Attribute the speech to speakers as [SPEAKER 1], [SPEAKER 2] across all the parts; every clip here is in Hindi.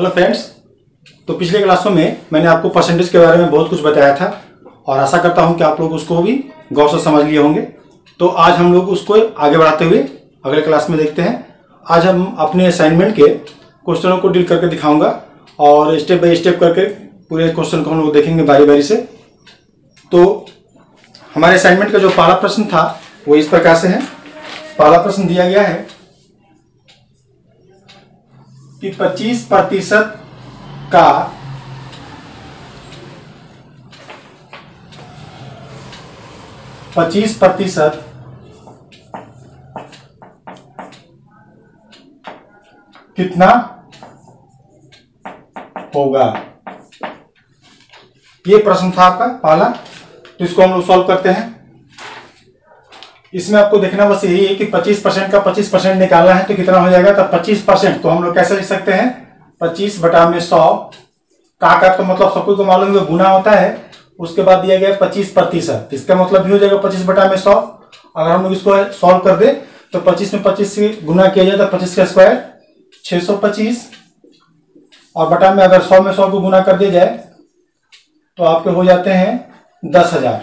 [SPEAKER 1] Hello friends. तो पिछले क्लासों में मैंने आपको परसेंटेज के बारे में बहुत कुछ बताया था और आशा करता हूं कि आप लोग उसको भी गौर से समझ लिए होंगे। तो आज हम लोग उसको आगे बढ़ाते हुए अगले क्लास में देखते हैं। आज हम अपने असाइनमेंट के क्वेश्चनों को डील करके दिखाऊंगा और स्टेप बाय स्टेप करके पूरे क्वेश्चन को हम लोग देखेंगे बारी बारी से। तो हमारे असाइनमेंट का जो पहला प्रश्न था वो इस प्रकार से है। पहला प्रश्न दिया गया है कि 25% का 25% कितना होगा, ये प्रश्न था आपका पहला। तो इसको हम लोग सॉल्व करते हैं। इसमें आपको देखना बस यही है कि 25% का 25% निकालना है तो कितना हो जाएगा। तो 25% को हम लोग कैसे लिख सकते हैं, 25/100 का तो मतलब सबको को मालूम है गुना होता है, उसके बाद दिया गया 25%, इसका मतलब भी हो जाएगा 25/100। अगर हम लोग इसको सॉल्व कर दे तो 25 में 25 से गुना किया जाए तो 25 का स्क्वायर 625 और बटा में अगर 100 में 100 को गुना कर दिया जाए तो आपके हो जाते हैं 10,000।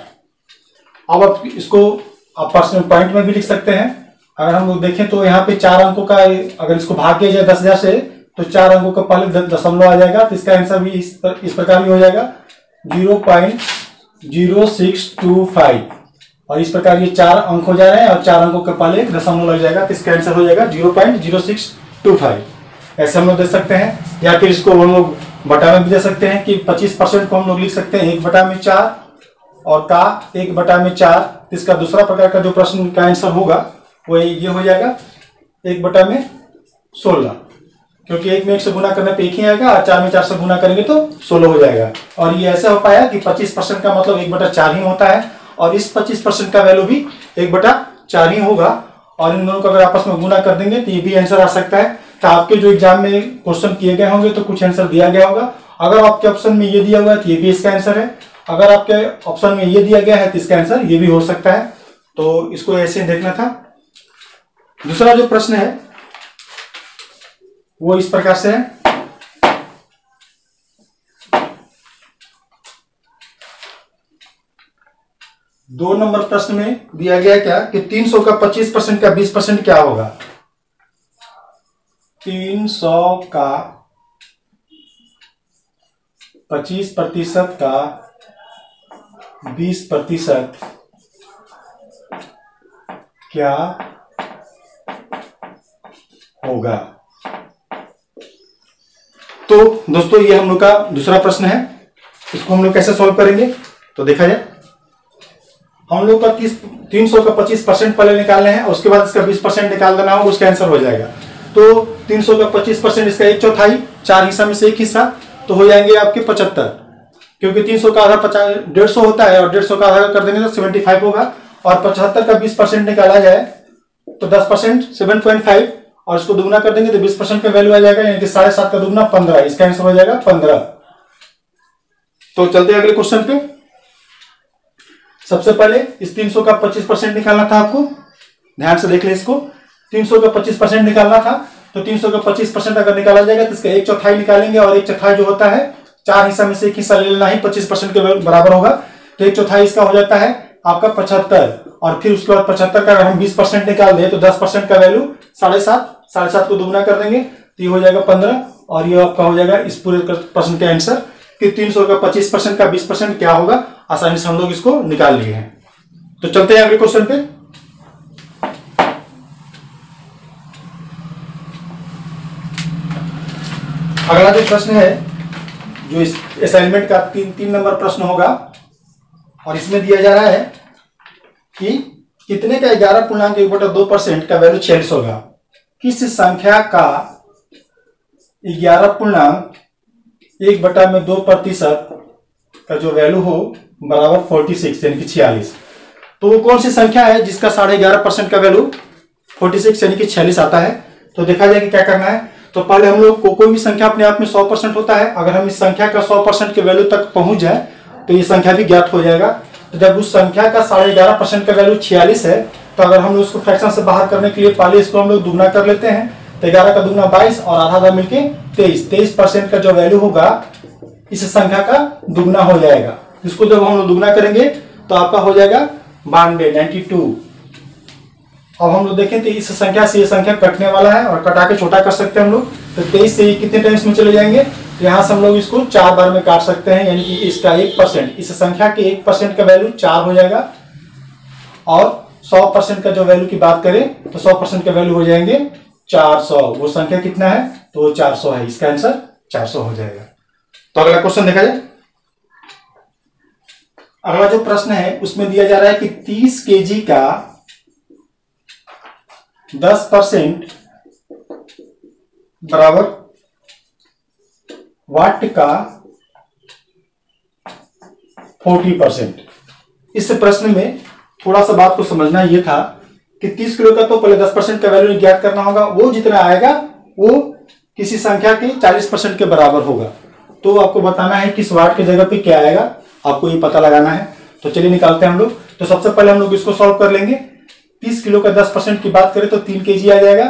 [SPEAKER 1] अब आप इसको आप परसेंट पॉइंट में भी लिख सकते हैं। अगर हम लोग देखें तो यहाँ पे 4 अंकों का अगर इसको भाग किया जाए 10,000 से तो 4 अंकों का पहले दशमलव आ जाएगा। तो इसका आंसर भी इस प्रकार भी हो जाएगा 0.0625 और इस प्रकार ये 4 अंक हो जा रहे हैं और 4 अंकों के पहले एक दशमलव लग जाएगा। तो इसका आंसर हो जाएगा 0.0625। ऐसे हम लोग दे सकते हैं या फिर इसको हम लोग बटा में भी दे सकते हैं कि 25% को हम लोग लिख सकते हैं 1/4 और का 1/4। इसका दूसरा प्रकार का जो प्रश्न का आंसर होगा वो ये हो जाएगा 1/16, क्योंकि 1 में 1 से गुना करने पे 1 ही आएगा और 4 में 4 से गुना करेंगे तो 16 हो जाएगा। और ये ऐसा हो पाया कि 25% का मतलब 1/4 ही होता है और इस 25% का वैल्यू भी 1/4 ही होगा और इन दोनों को अगर आपस में गुना कर देंगे तो ये भी आंसर आ सकता है। तो आपके जो एग्जाम में क्वेश्चन किए गए होंगे तो कुछ आंसर दिया गया होगा। अगर आपके ऑप्शन में ये दिया हुआ है तो ये भी इसका आंसर है, अगर आपके ऑप्शन में ये दिया गया है तो इसका आंसर ये भी हो सकता है। तो इसको ऐसे देखना था। दूसरा जो प्रश्न है वो इस प्रकार से है। दो नंबर प्रश्न में दिया गया क्या कि 300 का 25% का 20% क्या होगा। 300 का 25% का 20% क्या होगा। तो दोस्तों ये हम लोग का दूसरा प्रश्न है। इसको हम लोग कैसे सॉल्व करेंगे तो देखा जाए। हम लोग का 300 का 25% पहले निकालने हैं, उसके बाद इसका 20% निकाल देना होगा, उसका आंसर हो जाएगा। तो 300 का 25% इसका 1/4, 4 हिस्सा में से 1 हिस्सा तो हो जाएंगे आपके 75, क्योंकि 300 का आधा 150 होता है और 150 का आधा कर देंगे तो 75 होगा। और 75 का 20% निकाला जाए तो 10% 7.5 और इसको दुगना कर देंगे तो 20% का वैल्यू आ जाएगा, यानी कि 7.5 का दुगना 15, इसका आंसर हो जाएगा 15। तो चलते हैं अगले क्वेश्चन पे। सबसे पहले इस 300 का 25% निकालना था आपको, ध्यान से देख ले। इसको 300 का 25% निकालना था तो 300 का 25% अगर निकाला जाएगा तो इसका 1/4 निकालेंगे और 1/4 जो होता है 4 हिस्सा में से 1 हिस्सा ले लेना ही 25% के बराबर होगा। तो 1/4 इसका हो जाता है आपका 75 और फिर उसके बाद 75 का अगर हम 20% निकाल दें तो 10% का वैल्यू 7.5 को दुगना कर देंगे तो ये हो जाएगा 15 और ये आपका हो जाएगा इस पूरे प्रश्न का आंसर कि 300 का 25% का 20% क्या होगा। आसानी से हम लोग इसको निकाल लिए हैं। तो चलते हैं अगले क्वेश्चन पे। अगला जो प्रश्न है जो इस असाइनमेंट का 3 नंबर प्रश्न होगा और इसमें दिया जा रहा है कि कितने का 11.1/2% का वैल्यू 46 होगा। किस संख्या का 11.1/2% का जो वैल्यू हो बराबर 46 यानी कि 46। तो वो कौन सी संख्या है जिसका 11.5% का वैल्यू 46 यानी कि 46 आता है। तो देखा जाए कि क्या करना है। तो पहले हम लोग को कोई भी संख्या अपने आप में 100% होता है, अगर हम इस संख्या का 100% के वैल्यू तक पहुंच जाए तो ये संख्या भी ज्ञात हो जाएगा। तो जब उस संख्या का 11.5% का वैल्यू 46 है तो अगर हम लोग उसको फ्रैक्शन से बाहर करने के लिए पहले इसको हम लोग दुगना कर लेते हैं तो 11 का दुगना 22 और आधा मिलके 23% का जो वैल्यू होगा इस संख्या का दुगना हो जाएगा। इसको जब हम लोग दुगना करेंगे तो आपका हो जाएगा 92। अब हम लोग देखें तो इस संख्या से ये संख्या कटने वाला है और कटा के छोटा कर सकते हैं हम लोग। तो 23 से ये कितने टाइम्स में चले जाएंगे, तो यहाँ से हम लोग इसको 4 बार में काट सकते हैं, यानी कि इसका 1%, इस संख्या के 1% का वैल्यू 4 हो जाएगा। और 100% का जो वैल्यू की बात करें तो 100% का वैल्यू हो जाएंगे 400। वो संख्या कितना है, तो वो 400 है। इसका आंसर 400 हो जाएगा। तो अगला क्वेश्चन देखा जाए। अगला जो प्रश्न है उसमें दिया जा रहा है कि 30 केजी का 10% बराबर वाट का 40%। इस प्रश्न में थोड़ा सा बात को समझना यह था कि 30 किलो का तो पहले 10% का वैल्यू ज्ञात करना होगा। वो जितना आएगा वो किसी संख्या के 40% के बराबर होगा। तो आपको बताना है किस वाट की जगह पे क्या आएगा, आपको ये पता लगाना है। तो चलिए निकालते हैं हम लोग। तो सबसे पहले हम लोग इसको सॉल्व कर लेंगे। 30 किलो का 10% की बात करें तो 3 केजी आ जाएगा,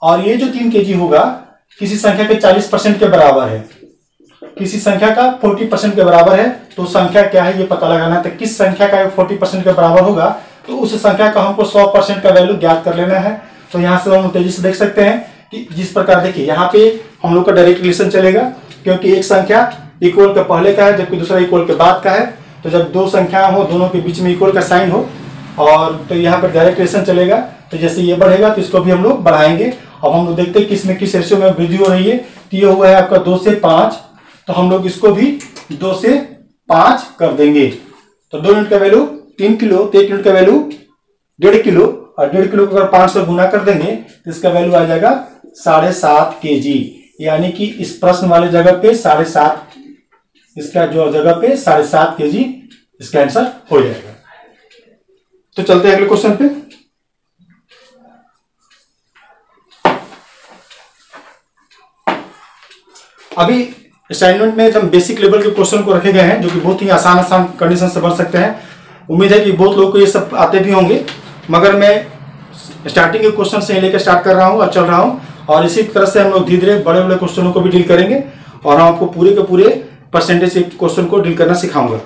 [SPEAKER 1] और ये जो 3 केजी होगा किसी संख्या के 40% के बराबर है, किसी संख्या का 40% के बराबर है। तो संख्या क्या है ये पता लगाना है। तो किस संख्या का 40% के बराबर होगा, तो उस संख्या का हमको 100% का वैल्यू ज्ञात कर लेना है। तो यहाँ से हम तेजी से देख सकते हैं कि जिस प्रकार देखिए यहाँ पे हम लोग का डायरेक्ट रिलेशन चलेगा, क्योंकि एक संख्या इक्वल के पहले का है जबकि दूसरा इक्वल के बाद का है। तो जब दो संख्या हो, दोनों के बीच में इक्वल का साइन हो, और तो यहाँ पर डायरेक्ट रिलेशन चलेगा। तो जैसे ये बढ़ेगा तो इसको भी हम लोग बढ़ाएंगे। अब हम लोग देखते हैं किसमें किस रेशियो में वृद्धि हो रही है। तो ये हुआ है आपका 2 से 5, तो हम लोग इसको भी 2 से 5 कर देंगे। तो 2 यूनिट का वैल्यू 3 किलो, तो 1 यूनिट का वैल्यू 1.5 किलो, और 1.5 किलो को अगर 5 से गुना कर देंगे तो इसका वैल्यू आ जाएगा 7.5 केजी। यानी कि इस प्रश्न वाले जगह पे 7.5, इसका जो जगह पे 7.5 केजी इसका आंसर हो जाएगा। तो चलते हैं अगले क्वेश्चन पे। अभी असाइनमेंट में जब बेसिक लेवल के क्वेश्चन को रखे गए हैं जो कि बहुत ही आसान कंडीशन से बन सकते हैं। उम्मीद है कि बहुत लोगों को ये सब आते भी होंगे, मगर मैं स्टार्टिंग के क्वेश्चन से लेकर स्टार्ट कर रहा हूं और चल रहा हूं, और इसी तरह से हम लोग धीरे धीरे बड़े बड़े क्वेश्चनों को भी डील करेंगे, और हम आपको पूरे के पूरे परसेंटेज के क्वेश्चन को डील करना सिखाऊंगा।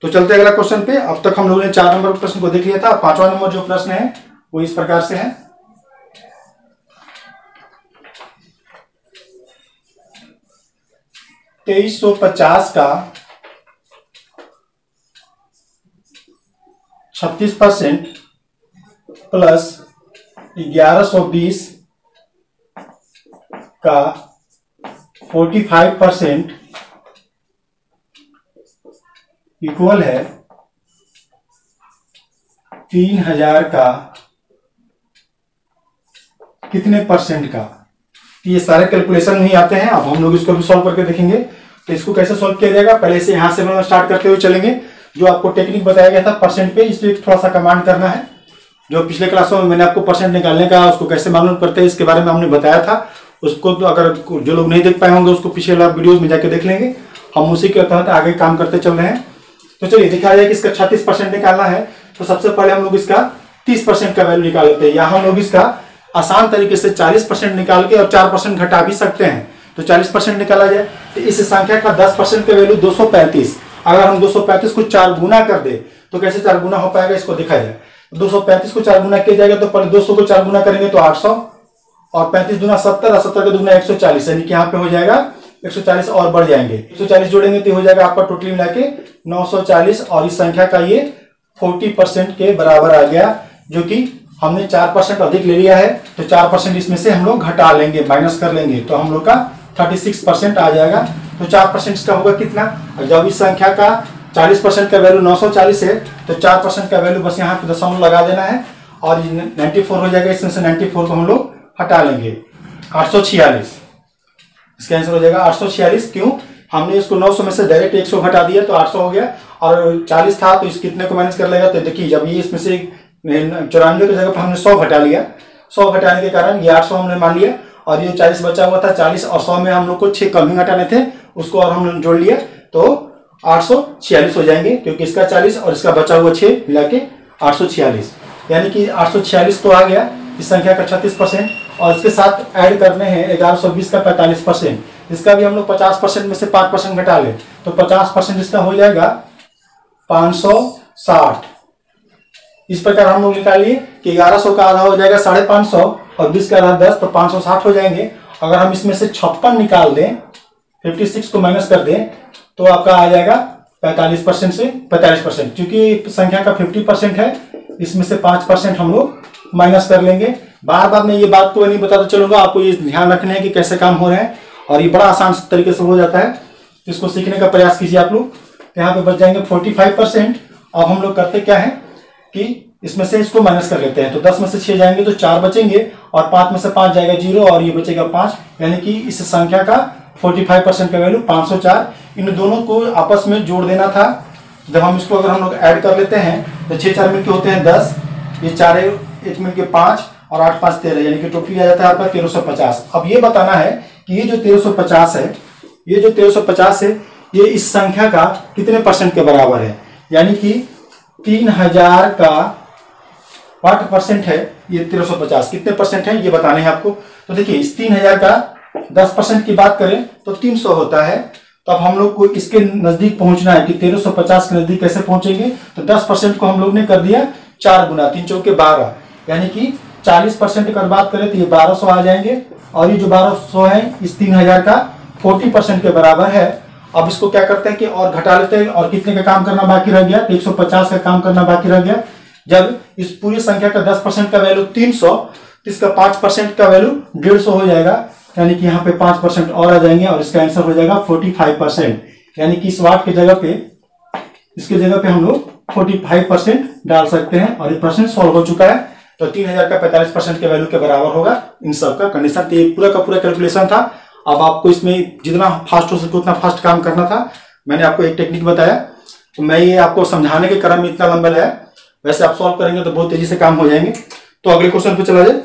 [SPEAKER 1] तो चलते अगला क्वेश्चन पे। अब तक हम लोगों ने 4 नंबर प्रश्न को देख लिया था। 5वां नंबर जो प्रश्न है वो इस प्रकार से है। $2350 का 36% प्लस 1120 का 45% इक्वल है 3000 का कितने परसेंट का। ये सारे कैलकुलेशन नहीं आते हैं। अब हम लोग इसको भी सॉल्व करके देखेंगे। तो इसको कैसे सॉल्व किया जाएगा, पहले से यहां से हम स्टार्ट करते हुए चलेंगे। जो आपको टेक्निक बताया गया था परसेंट पे, इसलिए थोड़ा सा कमांड करना है। जो पिछले क्लासों में मैंने आपको परसेंट निकालने का, उसको कैसे मालूम करते हैं इसके बारे में हमने बताया था। उसको तो अगर जो लोग नहीं देख पाए होंगे उसको पिछले वाला वीडियोज में जाके देख लेंगे। हम उसी के तहत आगे काम करते चल रहे हैं। तो चलिए दिखाया जाए कि इसका 36% निकालना है। तो सबसे पहले हम लोग इसका 30% का वैल्यू निकाल लेते हैं, या हम लोग इसका आसान तरीके से 40% निकाल के और 4% घटा भी सकते हैं। तो 40% निकाला जाए तो इस संख्या का 10% का वैल्यू 235। अगर हम 235 को 4 गुना कर दे तो कैसे 4 गुना हो पाएगा, इसको देखा जाए। 235 को 4 गुना किया जाएगा तो पहले 200 को 4 गुना करेंगे तो 800, और 35 दूना 70, और 70 का दूना 140, यानी कि यहाँ पे हो जाएगा 140 और बढ़ जाएंगे। 140 जोड़ेंगे तो हो जाएगा आपका टोटल मिला के 940, और इस संख्या का ये 40% के बराबर आ गया, जो कि हमने 4% अधिक ले लिया है। तो 4% इसमें से हम लोग घटा लेंगे, माइनस कर लेंगे, तो हम लोग का 36% आ जाएगा। तो 4% इसका होगा कितना, जब इस संख्या का 40% का वैल्यू 940 है तो 4% का वैल्यू बस यहाँ पे दशमलव लगा देना है, और 94 हो जाएगा। इसमें से 94 को हम लोग हटा लेंगे, 846 इसका आंसर हो जाएगा 846। क्यों, हमने इसको 900 में से डायरेक्ट 100 घटा दिया तो 800 हो गया, और 40 था तो इस कितने को माइनस कर लेगा। तो देखिए जब ये इसमें से 94 की जगह पर हमने 100 घटा लिया, 100 घटाने के कारण ये 800 हमने मान लिया, और ये 40 बचा हुआ था। 40 और 100 में हम लोग को 6 कम ही घटाने थे, उसको और हम लोग जोड़ लिया तो 846 हो जाएंगे, क्योंकि इसका 40 और इसका बचा हुआ 6 मिला के 846, यानी कि 846 तो आ गया। इस संख्या का 36%, और इसके साथ ऐड करने हैं 1120 का 45%। इसका भी हम लोग 50% में से 5% घटा ले तो 50% इसका हो जाएगा 560। इस प्रकार हम लोग निकालिए कि 1100 का आधा हो जाएगा 550 और 20 का आधा 10, तो 560 हो जाएंगे। अगर हम इसमें से 56 निकाल दें, 56 को माइनस कर दें, तो आपका आ जाएगा 45% से 45%। क्योंकि संख्या का 50% है, इसमें से 5% हम लोग माइनस कर लेंगे। बार बार मैं ये बात को नहीं बताता चलूंगा, आपको ये ध्यान रखना है कि कैसे काम हो रहे हैं, और ये बड़ा आसान तरीके से हो जाता है। इसको सीखने का प्रयास कीजिए आप लोग। यहाँ पे बच जाएंगे 45%। अब हम लोग करते क्या है कि इसमें से इसको माइनस कर लेते हैं, तो 10 में से 6 जाएंगे तो 4 बचेंगे, और 5 में से 5 जाएगा 0 और ये बचेगा 5, यानी कि इस संख्या का 45% का वैल्यू 504। इन दोनों को आपस में जोड़ देना था। जब हम इसको अगर हम लोग ऐड कर लेते हैं तो 6 4 मिलके होते हैं 10, ये 4 1 मिलके 5 और 8 5 13, यानी कि टोटली आ जाता है आपका 1350। अब ये बताना है कि ये जो 1350 है, ये जो 1350 है, ये इस संख्या का कितने परसेंट के बराबर है, यानी कि 3000 का व्हाट परसेंट है ये 1350, कितने परसेंट है ये बताने हैं आपको। तो देखिए, इस 3000 का 10% की बात करें तो 300 होता है। तो अब हम लोग को इसके नजदीक पहुंचना है कि 1350 के नजदीक कैसे पहुंचेंगे, तो 10% को हम लोग ने कर दिया 4 गुना, 3 चौके 12, यानी कि 40% की बात करें तो ये 1200 आ जाएंगे, और ये जो 1200 है इस 3000 का 40% के बराबर है। अब इसको क्या करते हैं कि और घटा लेते हैं, और कितने का काम करना बाकी रह गया, 150 का काम करना बाकी रह गया। जब इस पूरी संख्या का 10% का वैल्यू 300, तो इसका 5% का वैल्यू 150 हो जाएगा, यानी कि यहाँ पे 5% और आ जाएंगे, और इसका आंसर हो जाएगा 45%। यानी कि इस वाट की जगह पे, इसके जगह पे हम लोग 45% डाल सकते हैं, और ये प्रश्न सॉल्व हो चुका है। तो 3000 का 45% के वैल्यू के बराबर होगा इन सब का कंडीशन। तो ये पूरा का पूरा कैलकुलेशन था। अब आपको इसमें जितना फास्ट हो सके उतना फास्ट काम करना था। मैंने आपको एक टेक्निक बताया, तो मैं ये आपको समझाने के क्रम में इतना लंबा है, वैसे आप सॉल्व करेंगे तो बहुत तेजी से काम हो जाएंगे। तो अगले क्वेश्चन पे चला जाए।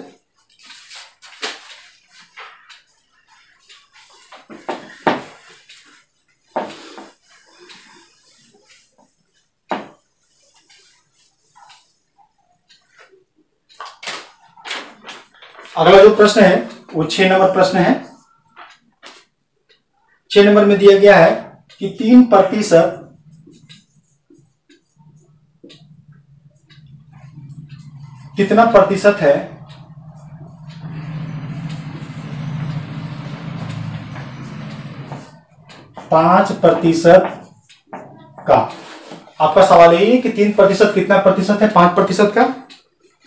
[SPEAKER 1] अगला जो प्रश्न है वो 6 नंबर प्रश्न है। 6 नंबर में दिया गया है कि 3% कितना प्रतिशत है, पांच प्रतिशत का। आपका सवाल यही है कि 3% कितना प्रतिशत है 5% का।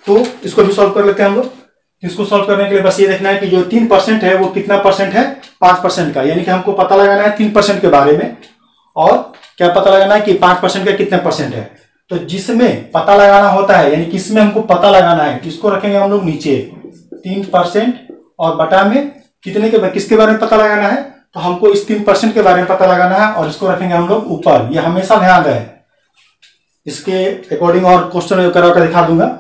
[SPEAKER 1] तो इसको भी सॉल्व कर लेते हैं हम लोग। इसको सॉल्व करने के लिए बस ये देखना है कि जो 3% है वो कितना परसेंट है 5% का, यानी कि हमको पता लगाना है 3% के बारे में, और क्या पता लगाना है कि 5% का कितने परसेंट है। तो जिसमें पता लगाना होता है, यानी किसमें हमको पता लगाना है, इसको रखेंगे हम लोग नीचे 3%, और बटा में कितने के, किसके बारे में पता लगाना है, तो हमको इस 3% के बारे में पता लगाना है, और इसको रखेंगे हम लोग ऊपर। ये हमेशा ध्यान रहे, इसके अकॉर्डिंग और क्वेश्चन करा कर दिखा दूंगा।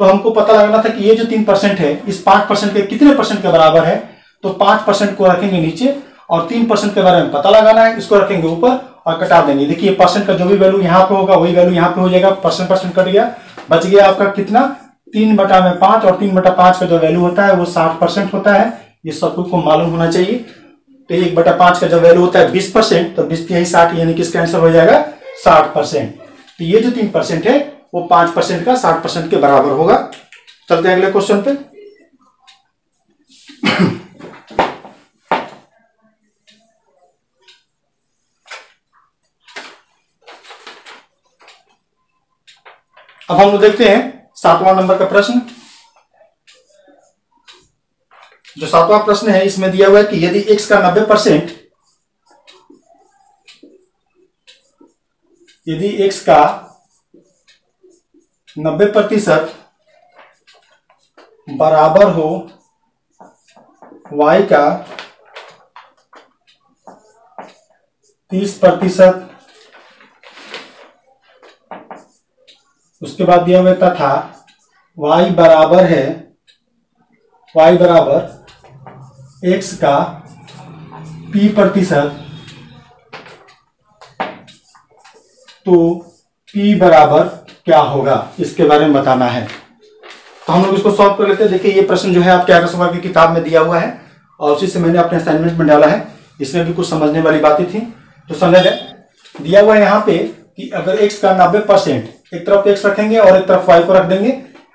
[SPEAKER 1] तो हमको पता लगाना था कि ये जो 3% है इस 5% के कितने परसेंट के बराबर है, तो 5% को रखेंगे नीचे, और 3% के बारे में पता लगाना है, इसको रखेंगे ऊपर और कटा देंगे। देखिए परसेंट का जो भी वैल्यू यहाँ पे होगा वही वैल्यू यहाँ पे हो जाएगा, परसेंट कट गया, बच गया आपका कितना 3/5, और 3/5 का जो वैल्यू होता है वो 60% होता है। ये सब को मालूम होना चाहिए। तो 1/5 का जो वैल्यू होता है 20%, तो 20 यही 60, यानी कि इसका आंसर हो जाएगा 60%। तो ये जो 3% है वो 5% का 60% के बराबर होगा। चलते हैं अगले क्वेश्चन पे। अब हम लोग देखते हैं 7वां नंबर का प्रश्न। जो 7वां प्रश्न है इसमें दिया हुआ है कि यदि x का 90%, यदि x का 90% बराबर हो y का 30%, उसके बाद दिया हुआ तथा y बराबर है, y बराबर x का p%, तो p बराबर क्या होगा इसके बारे में बताना है। तो हम लोग इसको सॉल्व कर लेते हैं। देखिए ये प्रश्न जो है आपके आदर्श वर्ग की किताब में दिया हुआ है और उसी से मैंने अपने असाइनमेंट में डाला है। इसमें भी कुछ समझने वाली बातें थी, तो समझ गए। दिया हुआ है यहाँ पे कि अगर x का 90%, एक तरफ x रखेंगे और एक तरफ y को रख देंगे।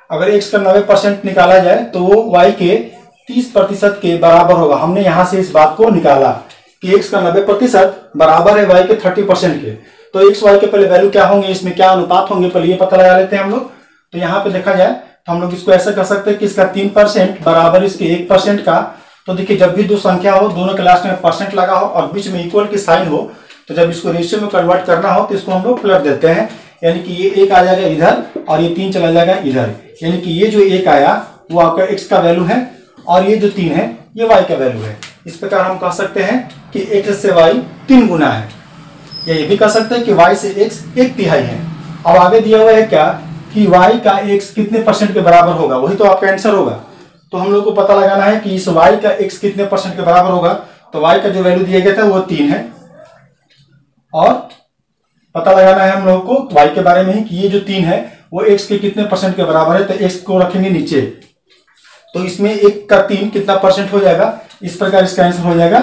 [SPEAKER 1] अगर x का 90% निकाला जाए तो वो y के 30% के बराबर होगा। हमने यहाँ से इस बात को निकाला कि x का 90% बराबर है y के 30% के। तो x y के पहले वैल्यू क्या होंगे, इसमें क्या अनुपात होंगे, पहले ये पता लगा लेते हैं हम लोग। तो यहाँ पे देखा जाए तो हम लोग इसको ऐसा कर सकते हैं कि इसका 3% बराबर इसके 1% का। तो देखिए जब भी दो संख्या हो, दोनों के लास्ट में परसेंट लगा हो और बीच में इक्वल की साइन हो, तो जब इसको रेशियो में कन्वर्ट करना हो तो इसको हम लोग पलट देते हैं। यानी कि ये 1 आ जाएगा इधर और ये 3 चला जाएगा इधर। यानी कि ये जो 1 आया वो आपका x का वैल्यू है और ये जो 3 है ये y का वैल्यू है। इस प्रकार हम कह सकते हैं कि x से y 3 गुना है, या ये भी कह सकते हैं कि y से x 1/3 है। अब आगे दिया हुआ है क्या कि y का x कितने % के बराबर होगा, वही तो आपका आंसर होगा। तो हम लोग को पता लगाना है कि इस y का x कितने % के बराबर होगा। तो y का जो वैल्यू दिया गया था वो 3 है और पता लगाना है हम लोग को y के बारे में ही कि ये जो 3 है वो x के कितने % के बराबर है। तो x को रखेंगे नीचे, तो इसमें 1 का 3 कितना % हो जाएगा। इस प्रकार इसका आंसर हो जाएगा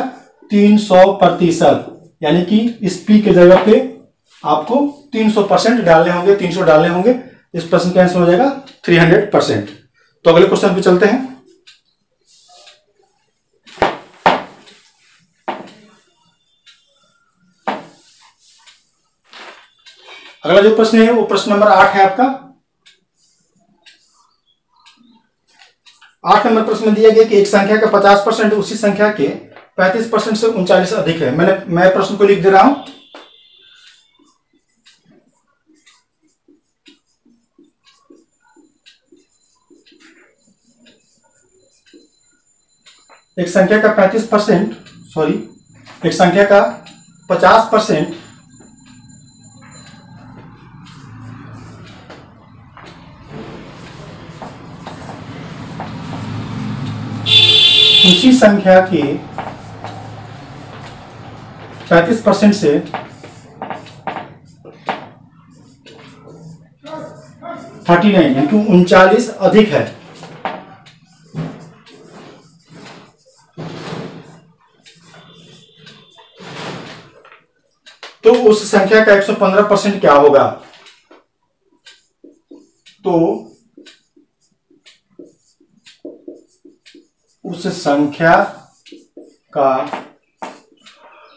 [SPEAKER 1] 300%। यानी कि इस p के जगह पे आपको 300% डालने होंगे, 300 डालने होंगे। इस प्रश्न का आंसर हो जाएगा 300%। तो अगले क्वेश्चन पे चलते हैं। अगला जो प्रश्न है वो प्रश्न नंबर 8 है आपका। 8 नंबर प्रश्न में दिया गया कि एक संख्या का 50% उसी संख्या के 35% से 39 अधिक है। मैं प्रश्न को लिख दे रहा हूं। एक संख्या का 50% उसी संख्या के 35% से 39 यानी कि 39 अधिक है। तो उस संख्या का 115% क्या होगा। तो उस संख्या का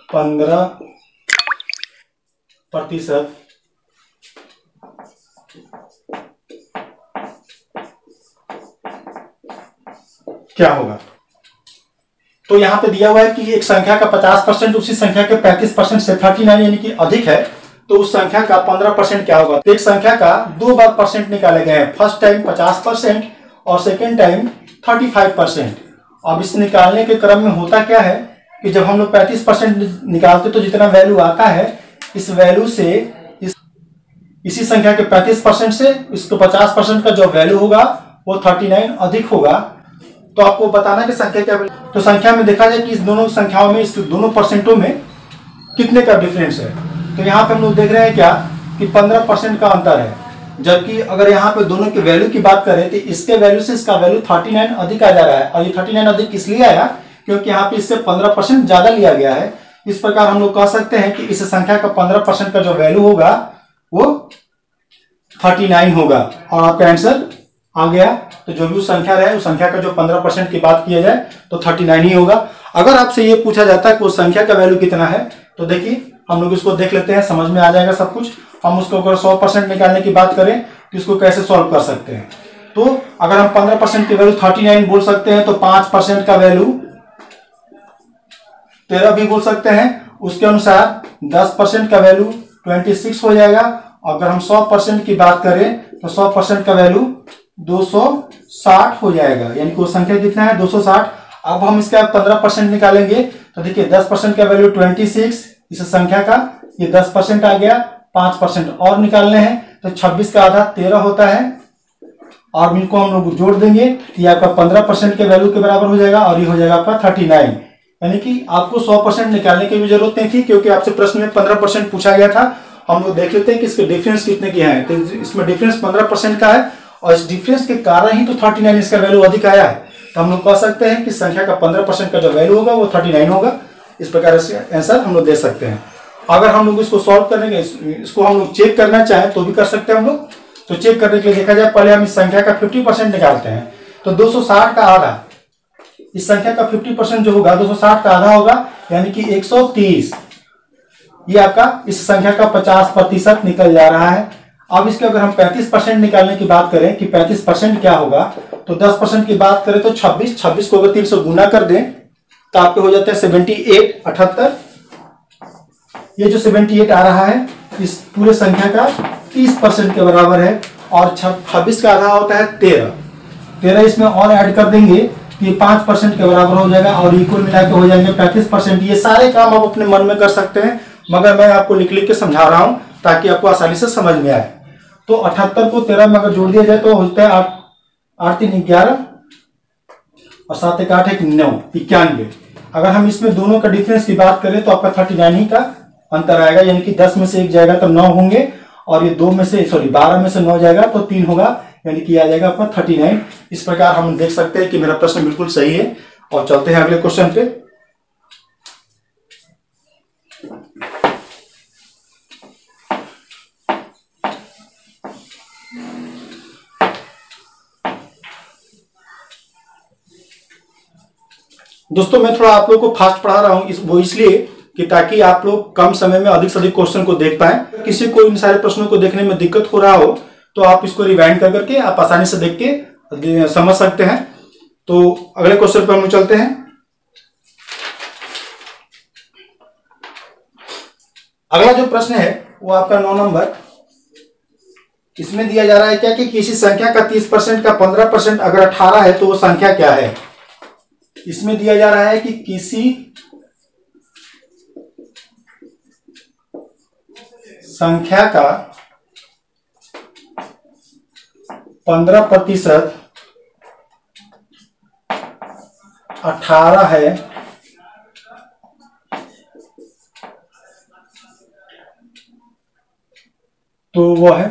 [SPEAKER 1] 15% क्या होगा। तो यहां पे दिया हुआ है कि एक संख्या का 50% उसी संख्या के 35% से 39 यानी कि अधिक है। तो उस संख्या का 15% क्या होगा। तो एक संख्या का 2 बार परसेंट निकाले गए हैं, फर्स्ट टाइम 50% और सेकेंड टाइम 35%। अब इस निकालने के क्रम में होता क्या है कि जब हम लोग 35% निकालते तो जितना वैल्यू आता है इस वैल्यू से इसी संख्या के 35% से इसको 50% का जो वैल्यू होगा वो 39 अधिक होगा। तो आपको बताना है कि संख्या क्या। तो संख्या में देखा जाए कि इस दोनों संख्याओं में, इस दोनों परसेंटों में कितने का डिफरेंस है। तो यहाँ पे हम लोग देख रहे हैं क्या कि 15% का अंतर है। जबकि अगर यहाँ पे दोनों की वैल्यू की बात करें तो इसके वैल्यू से इसका वैल्यू 39 अधिक आ जा रहा है। और ये 39 अधिक इसलिए आया क्योंकि यहाँ पे इससे 15% ज्यादा लिया गया है। इस प्रकार हम लोग कह सकते हैं कि इस संख्या का 15% का जो वैल्यू होगा वो 39 होगा। और आपका आंसर आ गया। तो जो भी उस संख्या रहे उस संख्या का जो 15% की बात किया जाए तो 39 ही होगा। अगर आपसे ये पूछा जाता है कि उस संख्या का वैल्यू कितना है तो देखिए हम लोग इसको देख लेते हैं, समझ में आ जाएगा सब कुछ। हम उसको अगर 100% निकालने की बात करें तो इसको कैसे सॉल्व कर सकते हैं। तो अगर हम 15% की वैल्यू 39 बोल सकते हैं तो 5% का वैल्यू 13 भी बोल सकते हैं। उसके अनुसार 10% का वैल्यू 26 हो जाएगा। अगर हम 100% की बात करें तो 100% का वैल्यू 260 हो जाएगा। यानी कि वो संख्या कितना है 260। अब हम इसका 15% निकालेंगे तो देखिए 10% का वैल्यू 26, इस संख्या का ये 10% आ गया। 5% और निकालने हैं तो 26 का आधा 13 होता है और इनको हम लोग जोड़ देंगे तो ये आपका 15% के वैल्यू के बराबर हो जाएगा और ये हो जाएगा आपका 39। यानी कि आपको 100% निकालने की भी जरूरत नहीं थी क्योंकि आपसे प्रश्न में 15% पूछा गया था। हम लोग देख लेते हैं कि इसके डिफरेंस कितने के हैं। तो इसमें डिफरेंस 15% का है और इस डिफरेंस के कारण ही तो 39 इसका वैल्यू अधिक आया है। तो हम लोग कह सकते हैं कि संख्या का 15% का जो वैल्यू होगा वो 39 होगा। इस प्रकार इसका आंसर हम लोग दे सकते हैं। अगर हम लोग इसको सॉल्व करेंगे, इसको हम लोग चेक करना चाहें तो भी कर सकते हैं हम लोग। तो चेक करने के लिए देखा जाए, पहले हम इस संख्या का 50% निकालते हैं। तो 260 का आधा, इस संख्या का 50% जो होगा 260 का आधा होगा, यानी कि 130। ये आपका इस संख्या का 50% निकल जा रहा है। अब इसके अगर हम 35% निकालने की बात करें कि 35% क्या होगा, तो 10% की बात करें तो 26 को अगर 3 से गुना कर दें तो आपके हो जाते हैं 78, 78। ये जो 78 आ रहा है इस पूरे संख्या का 30% के बराबर है। और 26 का आधा होता है 13 इसमें और ऐड कर देंगे ये 5% के बराबर हो जाएगा और इक्वल मिला के हो जाएंगे 35%। ये सारे काम आप अपने मन में कर सकते हैं, मगर मैं आपको लिख लिख के समझा रहा हूं ताकि आपको आसानी से समझ में आए। तो 78 को 13 में अगर जोड़ दिया जाए तो होता है 8 3 11 और 7 1 8 1 9, 91। अगर हम इसमें दोनों का डिफरेंस की बात करें तो आपका 39 ही का अंतर आएगा, यानी कि 10 में से 1 जाएगा तो 9 होंगे और ये 12 में से 9 जाएगा तो 3 होगा, यानी कि आ जाएगा आपका 39। इस प्रकार हम देख सकते हैं कि मेरा प्रश्न बिल्कुल सही है। और चलते हैं अगले क्वेश्चन पे। दोस्तों मैं थोड़ा आप लोगों को फास्ट पढ़ा रहा हूं, वो इसलिए कि ताकि आप लोग कम समय में अधिक से अधिक क्वेश्चन को देख पाएं। किसी को इन सारे प्रश्नों को देखने में दिक्कत हो रहा हो तो आप इसको रिवाइंड कर करके आप आसानी से देख के समझ सकते हैं। तो अगले क्वेश्चन पर हम चलते हैं। अगला जो प्रश्न है वो आपका 9 नंबर। इसमें दिया जा रहा है क्या कि किसी संख्या का 30% का 15% अगर 18 है तो वो संख्या क्या है। इसमें दिया जा रहा है कि किसी संख्या का 15% 18 है तो वो है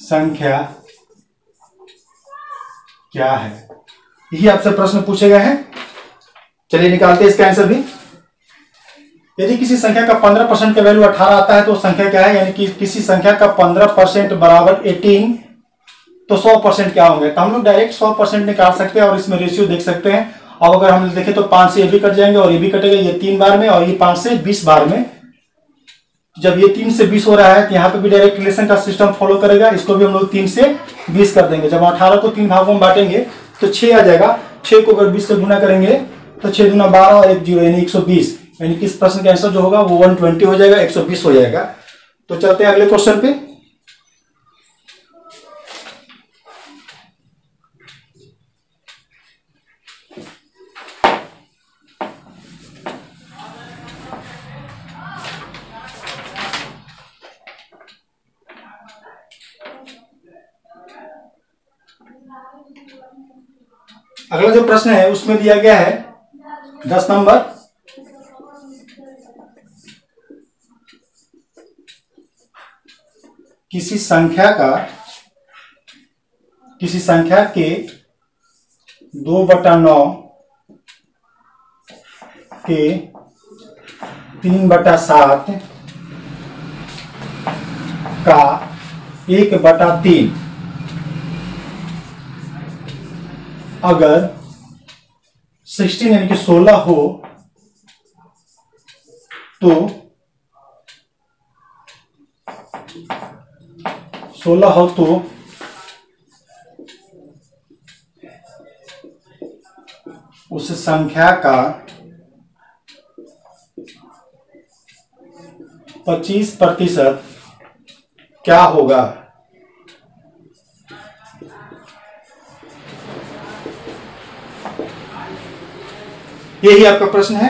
[SPEAKER 1] संख्या क्या है। यही आपसे प्रश्न पूछे गए हैं। चलिए निकालते हैं इसका आंसर भी। यदि किसी संख्या का 15% का वैल्यू 18 आता है तो संख्या क्या है, यानी कि किसी संख्या का 15% बराबर 18 तो 100% क्या होंगे। तो हम लोग डायरेक्ट 100% निकाल सकते हैं और इसमें रेशियो देख सकते हैं। अब अगर हम देखें तो 5 से ये भी कट जाएंगे और ये भी कटेगा, ये 3 बार में और ये 5 से 20 बार में। जब ये 3 से 20 हो रहा है तो यहाँ पे भी डायरेक्ट रिलेशन का सिस्टम फॉलो करेगा। इसको भी हम लोग 3 से 20 कर देंगे। जब 18 को 3 भागों में बांटेंगे तो 6 आ जाएगा। 6 को अगर 20 से गुना करेंगे तो 6 दूना 12 और 1 0 यानी 120, यानी कि इस प्रश्न का आंसर जो होगा वो 120 हो जाएगा, 120 हो जाएगा। तो चलते हैं अगले क्वेश्चन पे। अगला जो प्रश्न है उसमें दिया गया है 10 नंबर। किसी संख्या के 2/9 के 3/7 का 1/3 अगर 16 यानी कि 16 हो तो 16 हो तो उस संख्या का 25% क्या होगा। यही आपका प्रश्न है।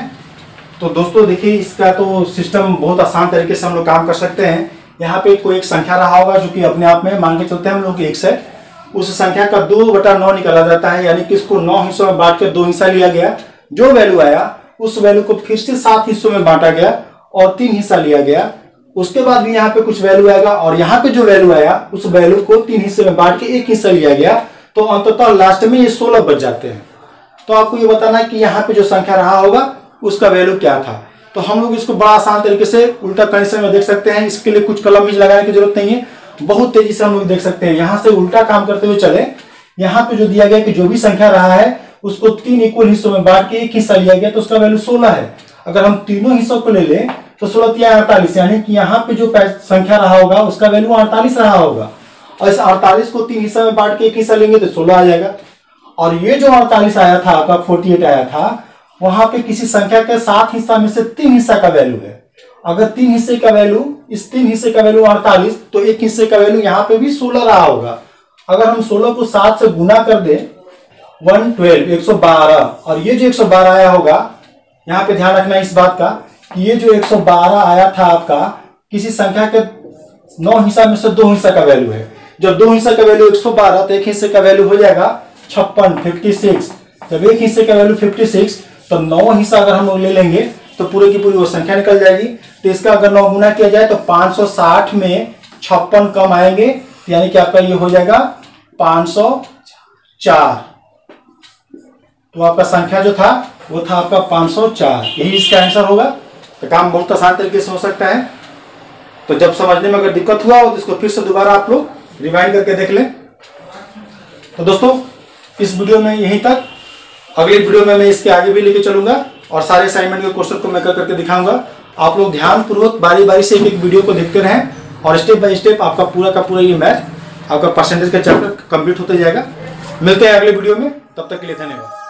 [SPEAKER 1] तो दोस्तों देखिए, इसका तो सिस्टम बहुत आसान तरीके से हम लोग काम कर सकते हैं। यहाँ पे कोई एक संख्या रहा होगा जो कि अपने आप में मान के चलते हैं हम लोग 1 है। उस संख्या का 2/9 निकाला जाता है, यानी कि इसको 9 हिस्सों में बांट कर 2 हिस्सा लिया गया। जो वैल्यू आया उस वैल्यू को फिर से 7 हिस्सों में बांटा गया और 3 हिस्सा लिया गया उसके बाद भी यहाँ पे कुछ वैल्यू आएगा और यहाँ पे जो वैल्यू आया उस वैल्यू को 3 हिस्से में बांट के एक हिस्सा लिया गया, तो अंततः लास्ट में ये 16 बच जाते हैं। तो आपको ये बताना है कि यहाँ पे जो संख्या रहा होगा उसका वैल्यू क्या था। तो हम लोग इसको बड़ा आसान तरीके से उल्टा कंडीशन में देख सकते हैं। इसके लिए कुछ कलम भी लगाने की जरूरत नहीं है, बहुत तेजी से हम लोग देख सकते हैं। यहाँ से उल्टा काम करते हुए चले, यहाँ पे जो दिया गया कि जो भी संख्या रहा है उसको 3 इक्वल हिस्सों में बांट के एक हिस्सा लिया गया, तो उसका वैल्यू 16 है। अगर हम तीनों हिस्सों को ले लें तो 16 या 48, यानी कि यहाँ पे जो संख्या रहा होगा उसका वैल्यू 48 रहा होगा। और इस 48 को 3 हिस्सा में बांट के एक हिस्सा लेंगे तो 16 आ जाएगा। और ये जो 48 आया था आपका 48 आया था, वहां पे किसी संख्या के 7 हिस्सा में से 3 हिस्सा का वैल्यू है। अगर 3 हिस्से का वैल्यू, इस 3 हिस्से का वैल्यू 48, तो एक हिस्से का वैल्यू यहाँ पे भी 16 रहा होगा। अगर हम 16 को 7 से गुना कर दे 112 112, और ये जो 112 आया होगा, यहाँ पे ध्यान रखना इस बात का कि ये जो 112 आया था आपका किसी संख्या के 9 हिस्सा में से 2 हिस्सा का वैल्यू है। जब 2 हिस्से का वैल्यू 112, तो एक हिस्से का वैल्यू हो जाएगा 56 56। जब एक हिस्से का वैल्यू 56, तो 9 हिस्सा अगर हम लोग ले लेंगे तो पूरे की पूरी वो संख्या निकल जाएगी। तो इसका अगर 9 गुना किया जाए तो 560 में 56 कम आएंगे, यानी कि आपका ये हो जाएगा 504। तो आपका संख्या जो था वो था आपका 504, यही इसका आंसर होगा। तो काम बहुत आसान तरीके से हो सकता है। तो जब समझने में अगर दिक्कत हुआ हो तो इसको फिर से दोबारा आप लोग रिवाइंड करके देख लें। तो दोस्तों इस वीडियो में यहीं तक। अगली वीडियो में मैं इसके आगे भी लेके चलूंगा और सारे असाइनमेंट के क्वेश्चन को मैं कर करके दिखाऊंगा। आप लोग ध्यानपूर्वक बारी बारी से एक एक वीडियो को देखते रहें और स्टेप बाय स्टेप आपका पूरा का पूरा ये मैथ आपका परसेंटेज का चैप्टर कंप्लीट होते जाएगा। मिलते हैं अगले वीडियो में, तब तक के लिए धन्यवाद।